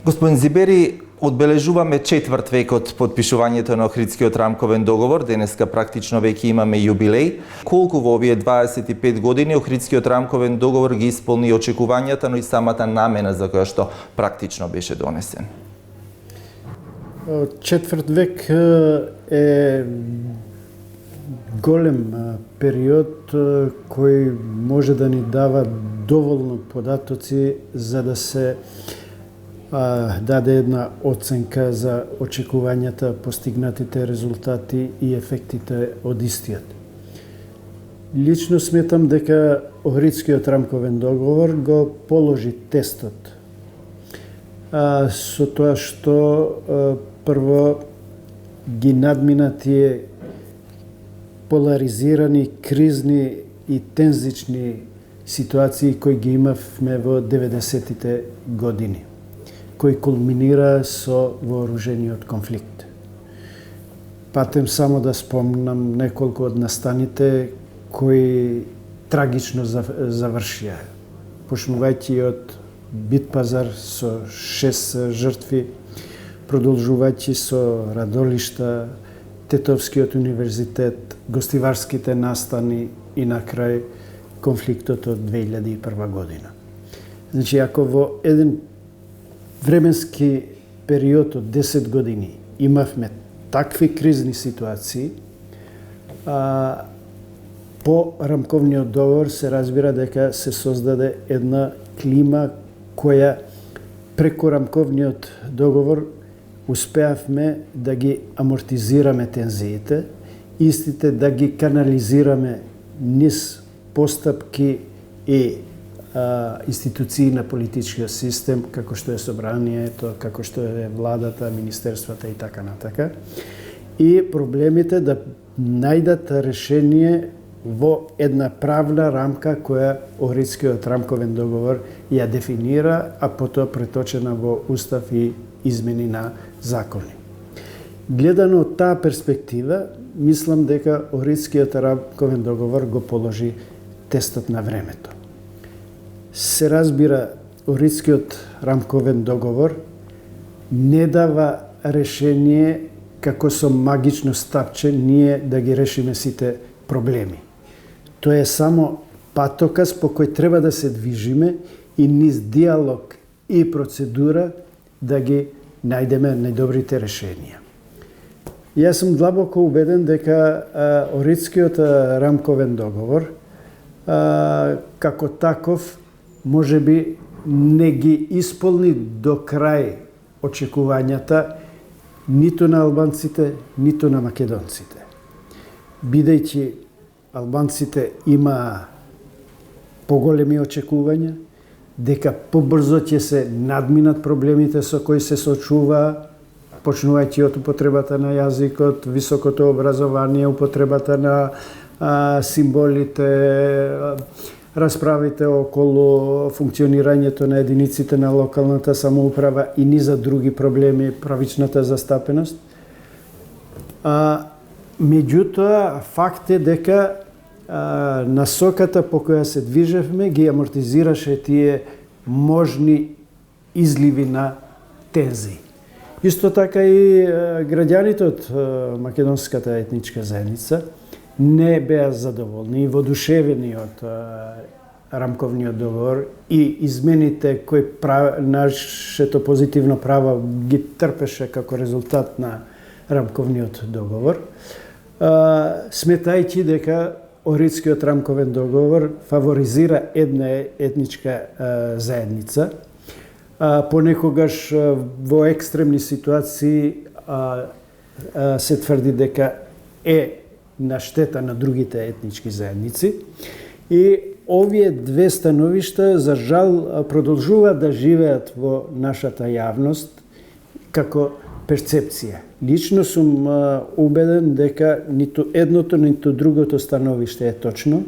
Господин Зибери, одбележуваме 4 век од подпишувањето на Охридскиот рамковен договор. Денеска практично веќе имаме јубилеј. Колку во овие 25 години Охридскиот рамковен договор ги исполни очекувањата, но и самата намена за која што практично беше донесен? Четврт век е голем период кој може да ни дава доволно податоци за да се даде една оценка за очекувањата, постигнатите резултати и ефектите од истиот. Лично сметам дека Охридскиот рамковен договор го положи тестот со тоа што прво ги надмина тие поларизирани, кризни и тензични ситуации кои ги имавме во 90-тите години, кој кулминира со вооружениот конфликт. Патем само да спомнам неколку од настаните кои трагично завршија, почнувајќи од Битпазар со 6 жртви, продолжувајќи со Радолишта, Тетовскиот универзитет, гостиварските настани и на крај конфликтот од 2001 година. Значи, ако во еден временски период од 10 години имавме такви кризни ситуации, по рамковниот договор се разбира дека се создаде една клима која преку рамковниот договор успеавме да ги амортизираме тензиите, истите да ги канализираме низ постапки и институции на политичкиот систем, како што е собранието, како што е владата, министерствата и така натака. И проблемите да најдат решение во една правна рамка која Охридскиот рамковен договор ја дефинира, а потоа преточена во устав и измени на закони. Гледано од таа перспектива, мислам дека Охридскиот рамковен договор го положи тестот на времето. Се разбира, Охридскиот рамковен договор не дава решение како со магично стапче ние да ги решиме сите проблеми. Тоа е само патоказ по кој треба да се движиме и низ диалог и процедура да ги најдеме најдобрите решенија. Јас сум длабоко убеден дека Охридскиот рамковен договор како таков може би не ги исполни до крај очекувањата ниту на албанците, ниту на македонците. Бидејќи албанците има поголеми очекувања, дека побрзо ќе се надминат проблемите со кои се соочува, почнувајќи од употребата на јазикот, високото образование, употребата на символите, расправите околу функционирањето на единиците на локалната самоуправа и низа други проблеми, правичната застапеност. Меѓутоа, факт е дека насоката по која се движевме ги амортизираше тие можни изливи на тензии. Исто така и граѓаните од македонската етничка заедница не беа задоволни и воодушевени од рамковниот договор и измените кои нашето позитивно право ги трпеше како резултат на рамковниот договор, сметајќи дека Охридскиот рамковен договор фаворизира една етничка заедница, понекогаш во екстремни ситуации се тврди дека е на штета на другите етнички заедници. И овие две становишта, за жал, продолжуваат да живеат во нашата јавност како перцепција. Лично сум убеден дека ниту едното, ниту другото становиште е точно,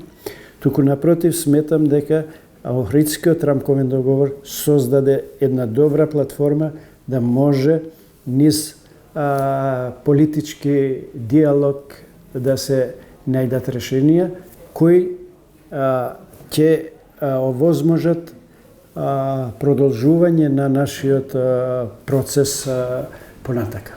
туку напротив сметам дека Охридскиот рамковен договор создаде една добра платформа да може низ политички диалог да се најдат решенија кои ќе овозможат продолжување на нашиот процес понатака.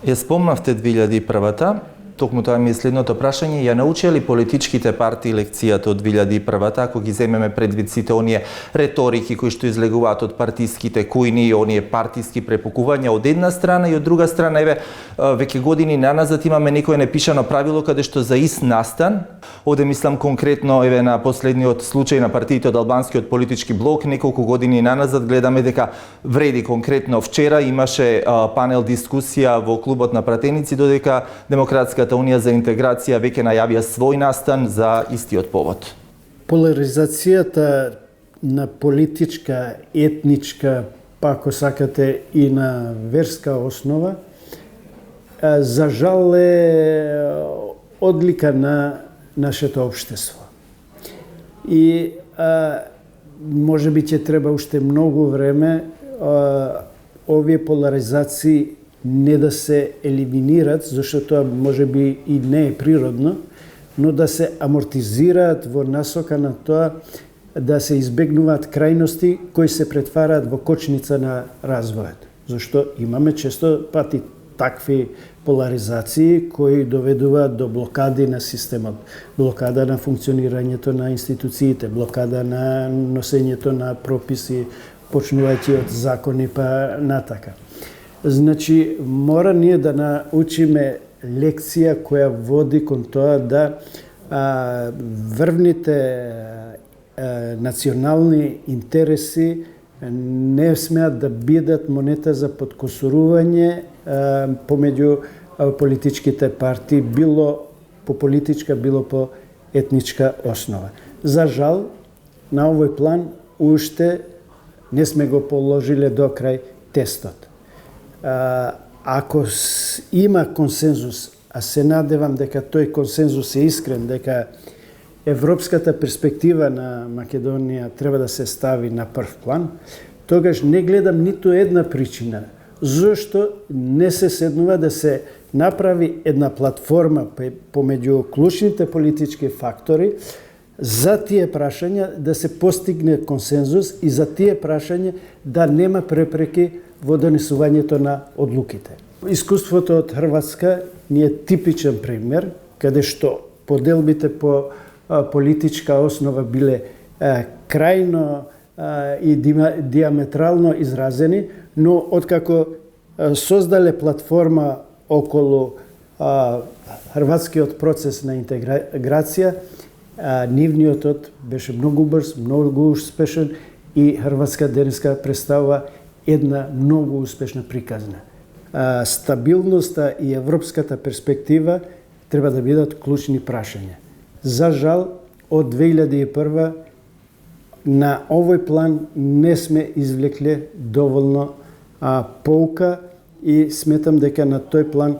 Ја спомнавте 2001-та, токму тоа ми е следното прашање, ја научија ли политичките партии лекцијата од 2001-та, ако ги земеме предвид сите оние реторики кои што излегуваат од партиските кујни и оние партиски препукувања од една страна и од друга страна, еве, веќе години наназад имаме некое непишано правило каде што за ист настан, овде мислам конкретно еве на последниот случај на партиите од албанскиот политички блок, неколку години наназад гледаме дека вреди конкретно вчера имаше панел дискусија во клубот на пратеници додека Демократската Унија за интеграција веќе најавија свој настан за истиот повод. Поларизацијата на политичка, етничка, па ако сакате и на верска основа, за жал е одлика на нашето општество. И може би ќе треба уште многу време овие поларизации не да се елиминират, зашто тоа може би и не е природно, но да се амортизираат во насока на тоа да се избегнуваат крајности кои се претвараат во кочница на развојот. Зашто имаме често пати такви поларизации кои доведуваат до блокади на системот, блокада на функционирањето на институциите, блокада на носењето на прописи, почнувајќи од закони па натака. Значи, мора ние да научиме лекција која води кон тоа да врвните национални интереси не смеат да бидат монета за подкосурување помеѓу политичките партии, било по политичка, било по етничка основа. За жал, на овој план уште не сме го положиле до крај тестот. Ако има консензус, а се надевам дека тој консензус е искрен, дека европската перспектива на Македонија треба да се стави на прв план, тогаш не гледам ниту една причина зошто не се седнува да се направи една платформа помеѓу клучните политички фактори за тие прашања да се постигне консензус и за тие прашања да нема препреки во донесувањето на одлуките. Искуството од Хрватска ни е типичен пример, каде што поделбите по политичка основа биле крајно и диаметрално изразени, но откако создале платформа околу хрватскиот процес на интеграција, нивниот од беше многу брз, многу успешен и Хрватска денеска представува една многу успешна приказна. Стабилноста и европската перспектива треба да бидат клучни прашања. За жал, од 2001 на овој план не сме извлекле доволно поука и сметам дека на тој план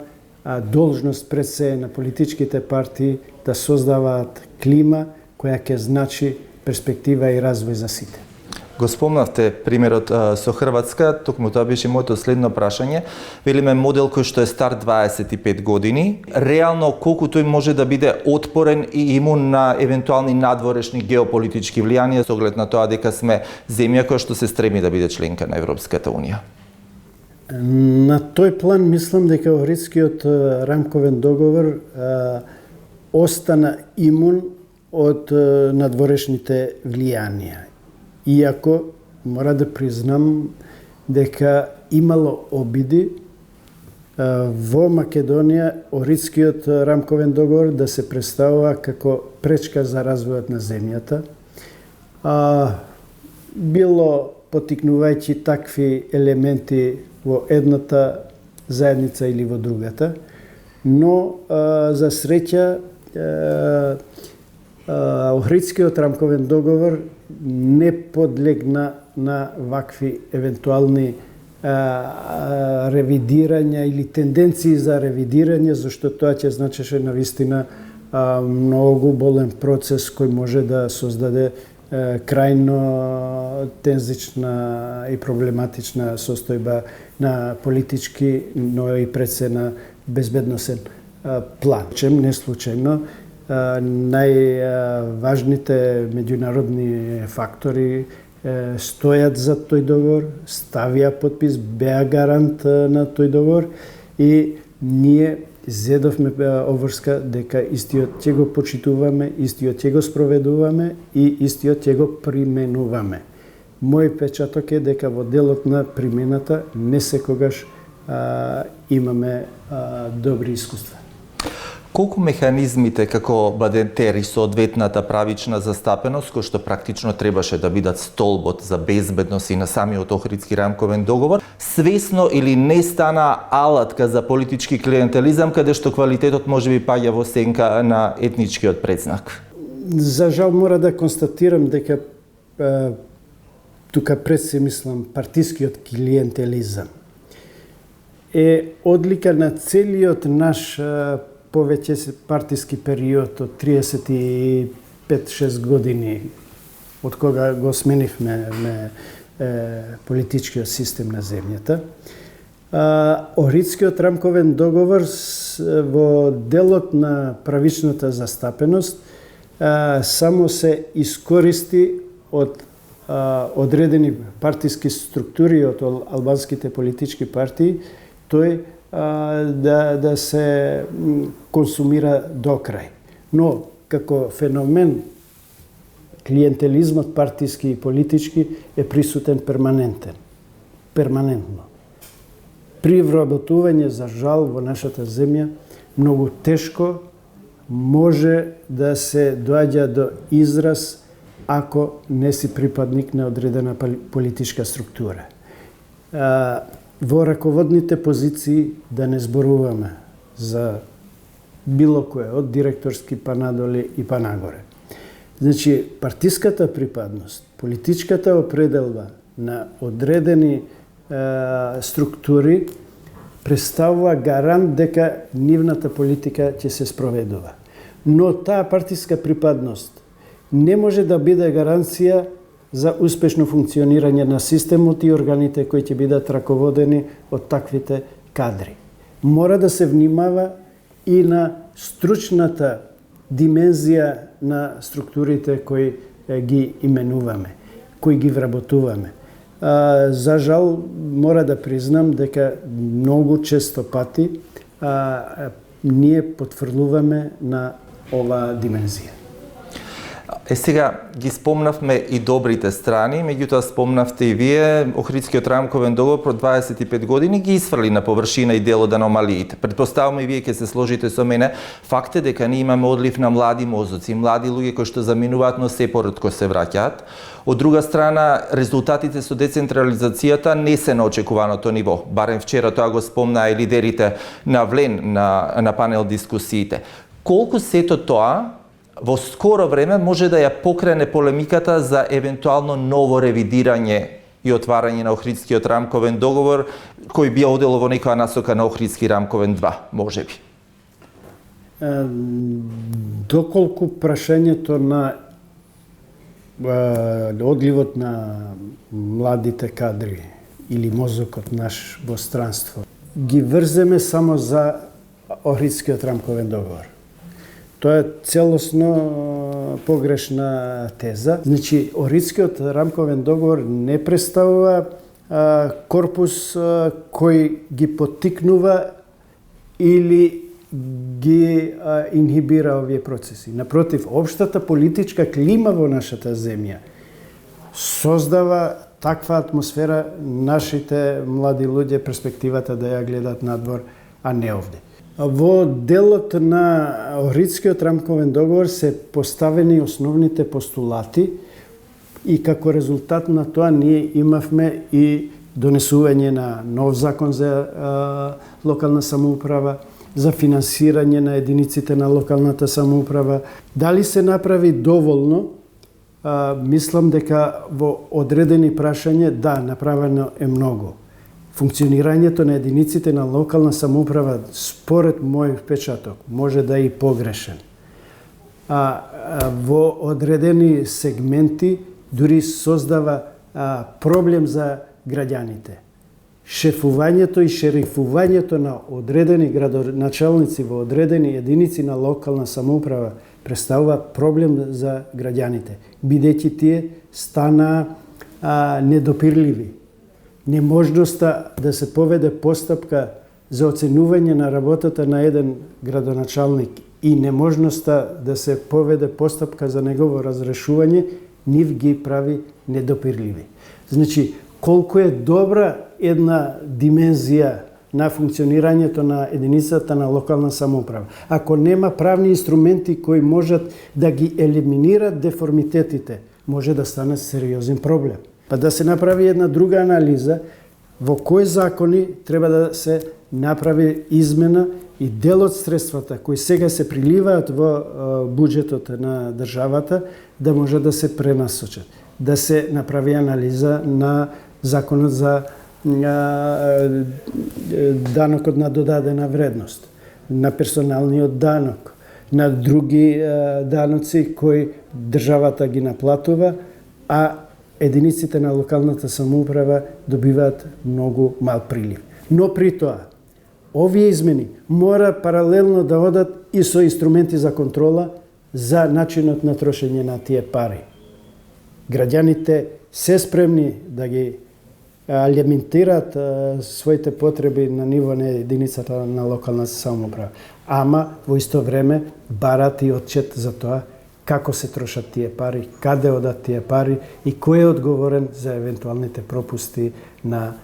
должност пред се на политичките партии да создаваат клима која ќе значи перспектива и развој за сите. Го спомнавте примерот со Хрватска, токму тоа беше моето следно прашање. Велиме модел кој што е стар 25 години. Реално колку тој може да биде отпорен и имун на евентуални надворешни геополитички влијанија со оглед на тоа дека сме земја која што се стреми да биде членка на Европската Унија? На тој план мислам дека Охридскиот рамковен договор остана имун од надворешните влијанија. Иако мора да признам дека имало обиди во Македонија Охридскиот рамковен договор да се представува како пречка за развојот на земјата. Било потикнувајќи такви елементи во едната заедница или во другата, но за среќа Охридскиот рамковен договор не подлегна на вакви евентуални ревидирања или тенденции за ревидирање, зашто тоа ќе значеше навистина многу болен процес кој може да создаде крајно тензична и проблематична состојба на политички, но и пред се на безбедносен план. Не случајно најважните меѓународни фактори стојат за тој договор, ставија подпис, беа гарант на тој договор и ние зедовме обврска дека истиот ќе го почитуваме, истиот ќе го спроведуваме и истиот ќе го применуваме. Мој печаток е дека во делот на примената не секогаш имаме добри искуства. Колку механизмите како бадентери со одветната правична застапеност, кој што практично требаше да бидат столбот за безбедност и на самиот Охридски рамковен договор, свесно или не стана алатка за политички клиентелизам, каде што квалитетот можеби паѓа во сенка на етничкиот предзнак? За жал мора да констатирам дека тука пред се мислам партискиот клиентелизам е одлика на целиот наш повеќе партиски период од 35-6 години од кога го сменивме политичкиот систем на земјата. Охридскиот рамковен договор во делот на правичната застапеност само се искористи од одредени партиски структури од албанските политички партии, тој да се консумира до крај. Но, како феномен, клиентелизмот партиски и политички е присутен перманентно. При вработување, за жал, во нашата земја, многу тешко може да се доаѓа до израз ако не си припадник на одредена политичка структура. Во раководните позиции да не зборуваме за било кое, од директорски па надоле и па нагоре. Значи, партиската припадност, политичката определба на одредени структури представува гарант дека нивната политика ќе се спроведува. Но таа партиска припадност не може да биде гаранција за успешно функционирање на системот и органите кои ќе бидат раководени од таквите кадри. Мора да се внимава и на стручната димензија на структурите кои ги именуваме, кои ги вработуваме. За жал, мора да признам дека многу често пати ние потврлуваме на оваа димензија. Сега ги спомнавме и добрите страни, меѓутоа спомнавте и вие, Охридскиот рамковен договор пред 25 години ги исфрли на површина и дел од аномалиите. Предпоставувам и вие ќе се сложите со мене, факт е дека ние имаме одлив на млади мозоци, млади луѓе кои што заминуваат, но се поретко се враќаат. Од друга страна, резултатите со децентрализацијата не се на очекуваното ниво. Барем вчера тоа го спомнаа и лидерите на ВЛЕН на панел дискусиите. Колку сето тоа во скоро време може да ја покрене полемиката за евентуално ново ревидирање и отварање на Охридскиот рамковен договор, кој би одело во некоја насока на Охридски рамковен 2, можеби? Доколку прашањето на одливот на младите кадри или мозокот наш во странство ги врземе само за Охридскиот рамковен договор. Тоа е целосно погрешна теза. Значи, Охридскиот рамковен договор не представува корпус кој ги поттикнува или ги инхибира овие процеси. Напротив, општата политичка клима во нашата земја создава таква атмосфера нашите млади луѓе перспективата да ја гледат надвор, а не овде. Во делот на Охридскиот рамковен договор се поставени основните постулати и како резултат на тоа ние имавме и донесување на нов закон за локална самоуправа, за финансирање на единиците на локалната самоуправа. Дали се направи доволно? Мислам дека во одредени прашања, да, направено е многу. Функционирањето на единиците на локална самоуправа, според мој впечаток, може да е и погрешен. Во одредени сегменти дури создава проблем за граѓаните. Шефувањето и шерифувањето на одредени градоначалници во одредени единици на локална самоуправа представува проблем за граѓаните, бидејќи тие стана недопирливи. Неможноста да се поведе постапка за оценување на работата на еден градоначалник и неможноста да се поведе постапка за негово разрешување, нив ги прави недопирливи. Значи, колку е добра една димензија на функционирањето на единицата на локална самоуправа. Ако нема правни инструменти кои можат да ги елиминират деформитетите, може да стане сериозен проблем. Па да се направи една друга анализа во кои закони треба да се направи измена и дел од средствата кои сега се приливаат во буџетот на државата да може да се пренасочат. Да се направи анализа на законот за данокот на додадена вредност, на персоналниот данок, на други даноци кои државата ги наплатува, а единиците на локалната самоуправа добиваат многу мал прилив. Но при тоа, овие измени мора паралелно да одат и со инструменти за контрола за начинот на трошење на тие пари. Граѓаните се спремни да ги алиментираат своите потреби на ниво на единицата на локална самоуправа, ама во исто време барат и отчет за тоа како се трошат тие пари, каде одат тие пари и кој е одговорен за евентуалните пропусти на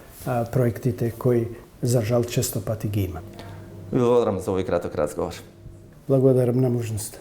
проектите кои за жал често пати ги има. Ви благодарам за овој краток разговор. Благодарам на можноста.